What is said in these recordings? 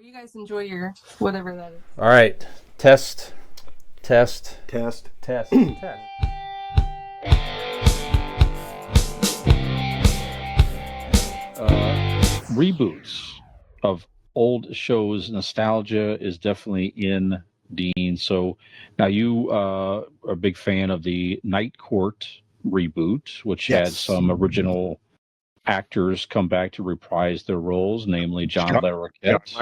you guys enjoy your whatever that is. All right. Test. Reboots of old shows, nostalgia is definitely in, Dean. So now you are a big fan of the Night Court reboot, which had Yes. some original actors come back to reprise their roles, namely John Larroquette.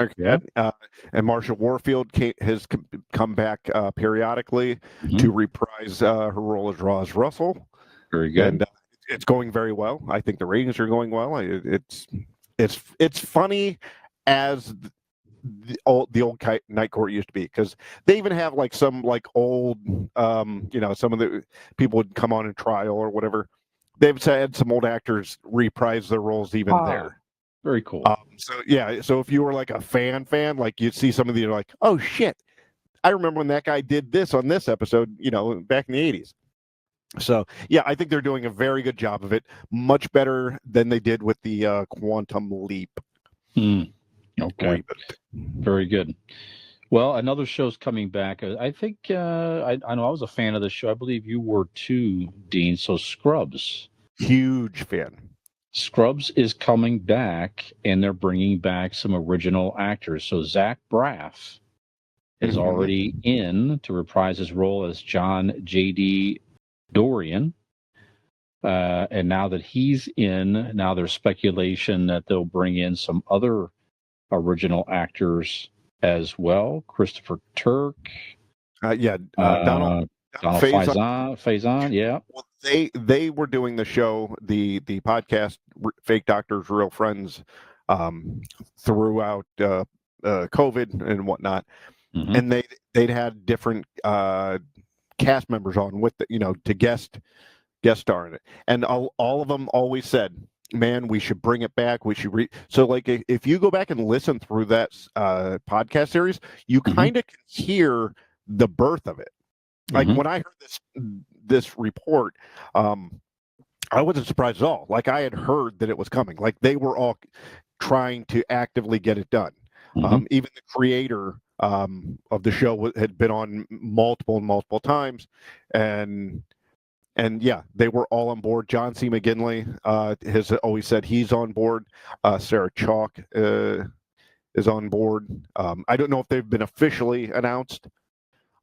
And Marsha Warfield has come back periodically Mhm. to reprise her role as Roz Russell. Very good. And it's going very well. I think the ratings are going well. It's funny as the old Night Court used to be, because they even have like some like old some of the people would come on in trial or whatever. They've had some old actors reprise their roles even there. Very cool. So if you were like a fan, like you'd see some of the, you're like, oh shit, I remember when that guy did this on this episode, back in the 80s. So yeah, I think they're doing a very good job of it, much better than they did with the Quantum Leap. Okay, very good. Well, another show's coming back. I think I know I was a fan of the show. I believe you were too, Dean. So Scrubs. Huge fan. Scrubs is coming back, and they're bringing back some original actors. So Zach Braff is already in to reprise his role as John J.D. Dorian. And now that he's in, now there's speculation that they'll bring in some other original actors as well. Christopher Turk. Donald Faison. Yeah. Well, they were doing the show, the podcast, Fake Doctors, Real Friends, throughout COVID and whatnot, and they'd had different cast members on with to guest star in it, and all of them always said, man, we should bring it back. We should so like if you go back and listen through that podcast series, you kind of can hear the birth of it. Like when I heard this report, I wasn't surprised at all. Like I had heard that it was coming. Like they were all trying to actively get it done. Even the creator of the show had been on multiple times, and yeah, they were all on board. John C. McGinley has always said he's on board. Sarah Chalk is on board. I don't know if they've been officially announced,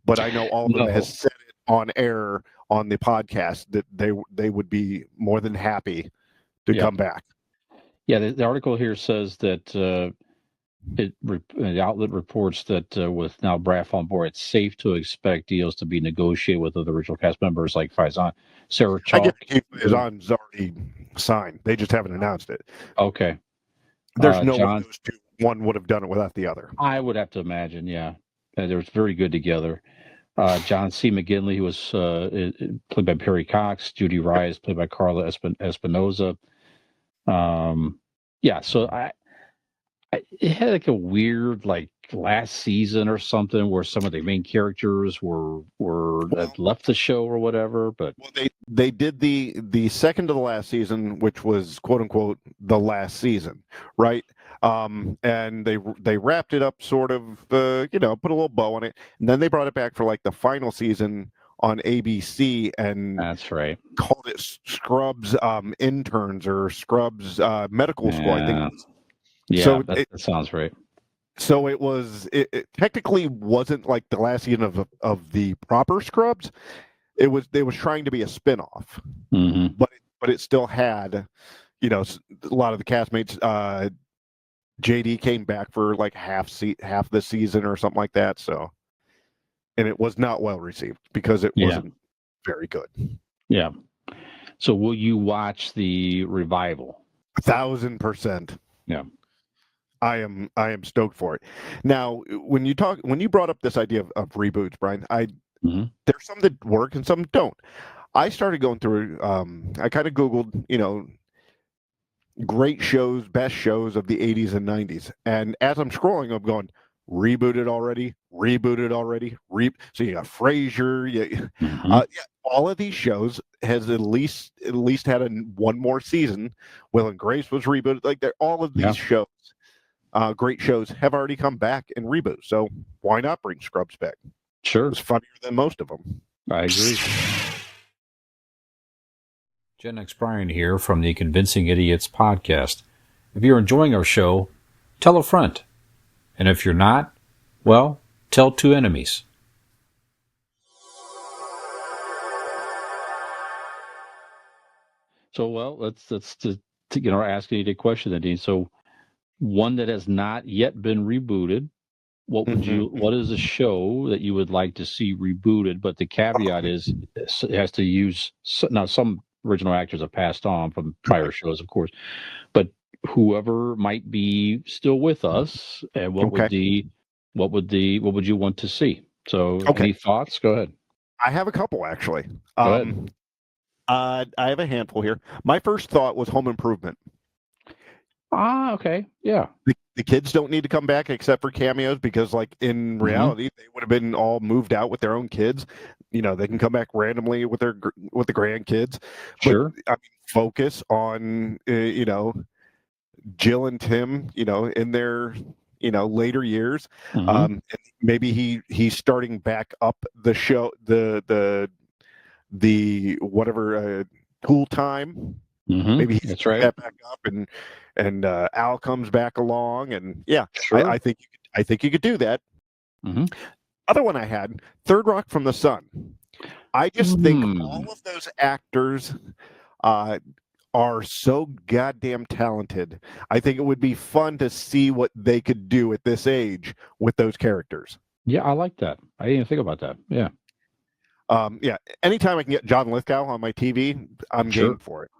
but I know all of them has said it on air on the podcast that they would be more than happy to come back. Yeah, the article here says that the outlet reports that with now Braff on board, it's safe to expect deals to be negotiated with other original cast members like Faison. Sarah Chalk. I guess Faison's already signed. They just haven't announced it. Okay. There's no way those two, one would have done it without the other. I would have to imagine, yeah. They were very good together. John C. McGinley, who was played by Perry Cox. Judy Rise, played by Carla Espinoza. So it had like a weird like last season or something where some of the main characters were left the show or whatever. But they did the second to the last season, which was quote unquote the last season, right? And they wrapped it up sort of, put a little bow on it, and then they brought it back for like the final season on ABC, and that's right, called it Scrubs Interns or Scrubs Medical School, I think. Yeah, so that sounds right. So it technically wasn't like the last season of the proper Scrubs. They was trying to be a spinoff, but it still had, a lot of the castmates. JD came back for like half the season or something like that. So, and it was not well received because it wasn't very good. Yeah. So will you watch the revival? 1,000%. Yeah. I am stoked for it. Now, when you brought up this idea of reboots, Brian, there's some that work and some don't. I started going through. I kind of Googled, great shows, best shows of the 80s and 90s, and as I'm scrolling, I'm going, rebooted already. So you got Frasier, all of these shows has at least had one more season. Will and Grace was rebooted. Like all of these shows great shows have already come back in reboots. So why not bring Scrubs back? Sure. It's funnier than most of them. I agree. Gen X Brian here from the Convincing Idiots podcast. If you're enjoying our show, tell a friend. And if you're not, well, tell two enemies. So, well, let's ask you a question, then, Dean. So, one that has not yet been rebooted. What is a show that you would like to see rebooted? But the caveat is it has to use, now some original actors have passed on from prior shows, of course, but whoever might be still with us, and what would you want to see? So, any thoughts? Go ahead. I have a couple, actually. Go ahead. I have a handful here. My first thought was Home Improvement. Okay. Yeah. The kids don't need to come back except for cameos because, like, in reality, they would have been all moved out with their own kids. You know, they can come back randomly with the grandkids. Sure. But, I mean, focus on Jill and Tim. In their later years. And maybe he's starting back up the show, the whatever Tool Time. Maybe he's that's right. That back up, and Al comes back along, and sure. I think you could do that. Other one I had, Third Rock from the Sun. I just think all of those actors are so goddamn talented. I think it would be fun to see what they could do at this age with those characters. Yeah, I like that. I didn't even think about that. Yeah. Anytime I can get John Lithgow on my TV, I'm game for it.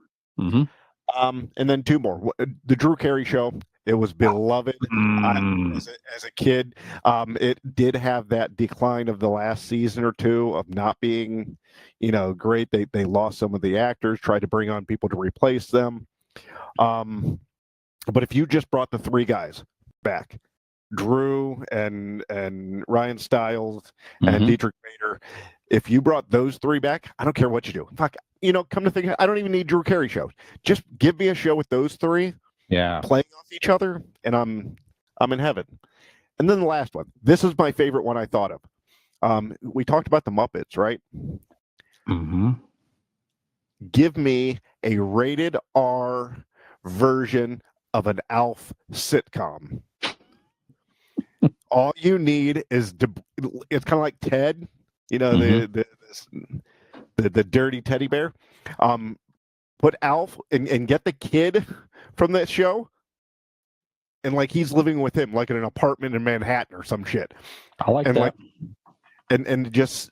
And then two more. The Drew Carey Show. It was beloved as a kid. It did have that decline of the last season or two of not being, great. They lost some of the actors, tried to bring on people to replace them. But if you just brought the three guys back, Drew and Ryan Stiles and Dietrich Bader, if you brought those three back, I don't care what you do. Fuck, come to think of it, I don't even need Drew Carey show. Just give me a show with those three playing off each other, and I'm in heaven. And then the last one. This is my favorite one I thought of. We talked about the Muppets, right? Give me a rated R version of an Alf sitcom. All you need is it's kind of like Ted, the dirty teddy bear. Put Alf and get the kid from that show, and like he's living with him, like in an apartment in Manhattan or some shit. I like that. Like, and just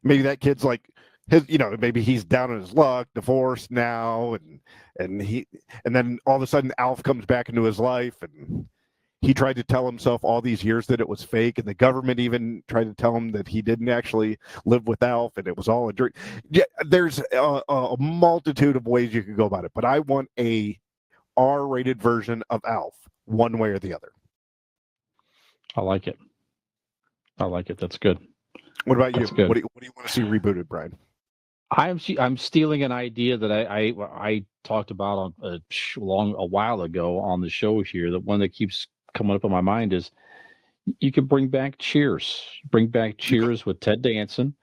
maybe that kid's like his, maybe he's down on his luck, divorced now, and then all of a sudden Alf comes back into his life, and he tried to tell himself all these years that it was fake, and the government even tried to tell him that he didn't actually live with Alf, and it was all a dream. Yeah, there's a multitude of ways you could go about it, but I want a R-rated version of Alf, one way or the other. I like it. That's good. What about you? What do you want to see rebooted, Brian? I'm stealing an idea that I talked about on a while ago on the show here. The one that keeps coming up in my mind is you could bring back Cheers. Bring back Cheers with Ted Danson,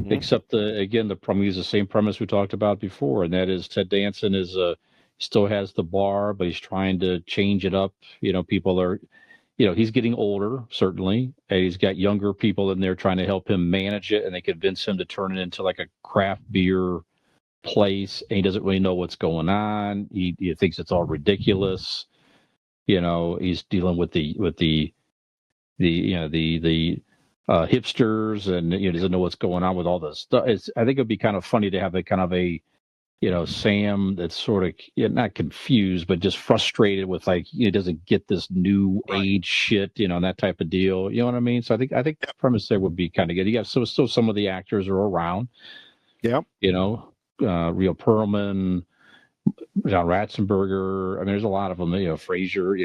except the use the same premise we talked about before, and that is Ted Danson is still has the bar, but he's trying to change it up. People are, he's getting older, certainly, and he's got younger people in there trying to help him manage it, and they convince him to turn it into like a craft beer place, and he doesn't really know what's going on. He thinks it's all ridiculous. He's dealing with the hipsters, and doesn't know what's going on with all this stuff. I think it'd be kind of funny to have a kind of a Sam that's sort of not confused, but just frustrated with he doesn't get this new age shit, and that type of deal. You know what I mean? So I think the premise there would be kind of good. You got still some of the actors are around. Yeah. Rhea Perlman, John Ratzenberger. I mean, there's a lot of them. Frasier.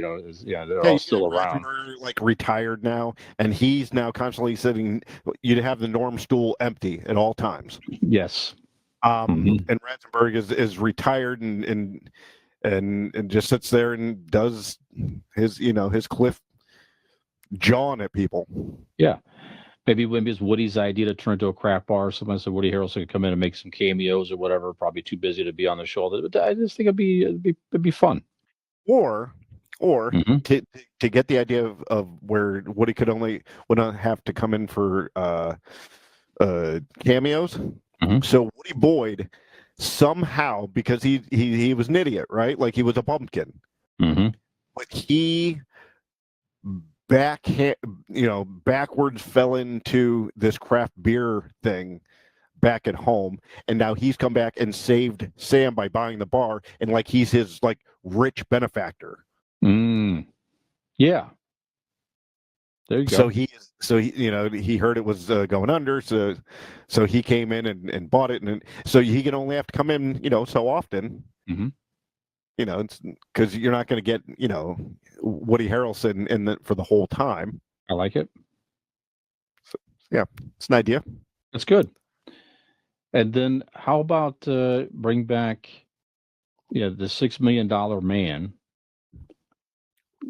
They're all still around. Like retired now, and he's now constantly sitting. You'd have the Norm stool empty at all times. Yes. And Ratzenberg is retired, and and just sits there and does his his Cliff jawing at people. Yeah. Maybe it's Woody's idea to turn into a craft bar. Someone said Woody Harrelson could come in and make some cameos or whatever. Probably too busy to be on the show. But I just think it'd be fun. Or to get the idea of where Woody would not have to come in for cameos. So Woody Boyd somehow, because he was an idiot, right? Like he was a bumpkin, but he backwards fell into this craft beer thing back at home, and now he's come back and saved Sam by buying the bar, and like he's his like rich benefactor. Yeah. There you go. So he heard it was going under, so he came in and bought it, and so he can only have to come in so often. It's because you're not going to get Woody Harrelson for the whole time. I like it. So, yeah, it's an idea. That's good. And then how about bring back the $6 Million Man,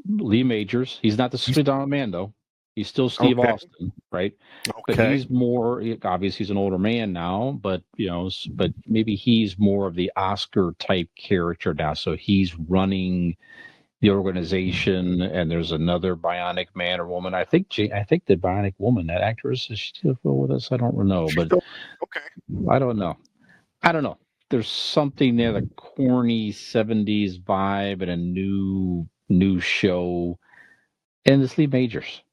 Lee Majors. He's not the $6 Million Man though. He's still Steve Austin, right? Okay. But he's more, obviously he's an older man now, but maybe he's more of the Oscar type character now. So he's running the organization, and there's another bionic man or woman. I think the bionic woman, that actress, is she still with us? I don't know, but okay. I don't know. There's something there, the corny 70s vibe and a new show. And it's Lee Majors.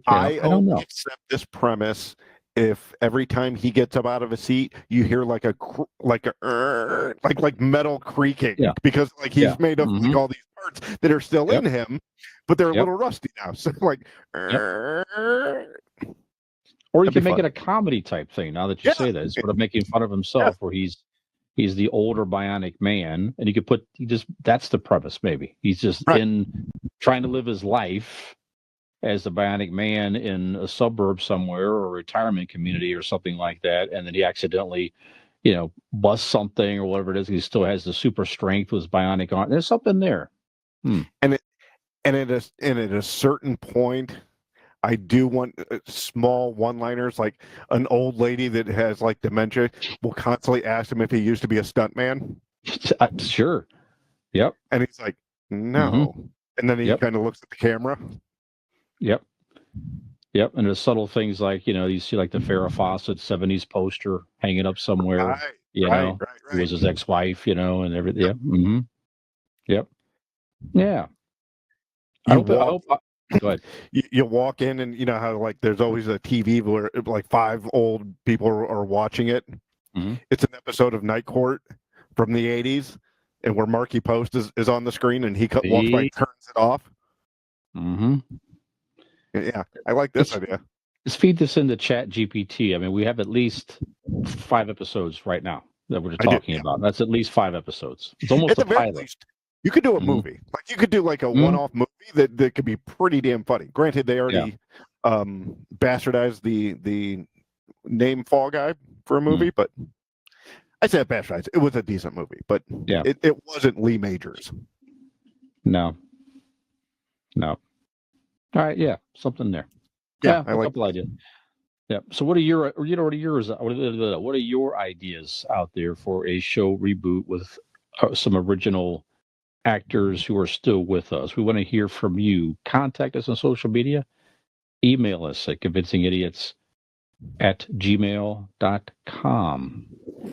I don't know. Accept this premise if every time he gets up out of a seat, you hear like metal creaking, because like he's made of like all these parts that are still in him, but they're a little rusty now. So like, or you can make it a comedy type thing. Now that you say that, sort of making fun of himself, where he's the older bionic man, and you could that's the premise. Maybe he's just in trying to live his life as the bionic man in a suburb somewhere or a retirement community or something like that, and then he accidentally, busts something or whatever it is. He still has the super strength with his bionic arm. There's something there. And at a certain point, I do want small one-liners, like an old lady that has like dementia will constantly ask him if he used to be a stuntman. Sure. Yep. And he's like, no. And then he kind of looks at the camera. Yep. And there's subtle things like, you see like the Farrah Fawcett 70s poster hanging up somewhere. Right. Who was his ex-wife, and everything. Yep. Yeah. Go ahead. You walk in, and you know how like there's always a TV where like 5 old people are watching it. It's an episode of Night Court from the 80s, and where Marky Post is on the screen, and he walks by and turns it off. Yeah, I like this idea. Let's feed this into Chat GPT. I mean, we have at least 5 episodes right now that we're talking about. That's at least 5 episodes. It's almost a pilot. Least, you could do a movie. Like you could do like a one-off movie that could be pretty damn funny. Granted, they already bastardized the name Fall Guy for a movie, but I said bastardized. It was a decent movie, but it wasn't Lee Majors. No. All right, something there. Yeah, I like a couple ideas. Yeah. So, what are your ideas out there for a show reboot with some original actors who are still with us? We want to hear from you. Contact us on social media. Email us at convincingidiots@gmail.com.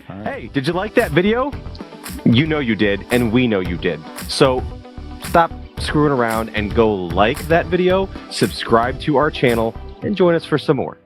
Right. Hey, did you like that video? You know you did, and we know you did. So, stop screwing around and go like that video, subscribe to our channel, and join us for some more.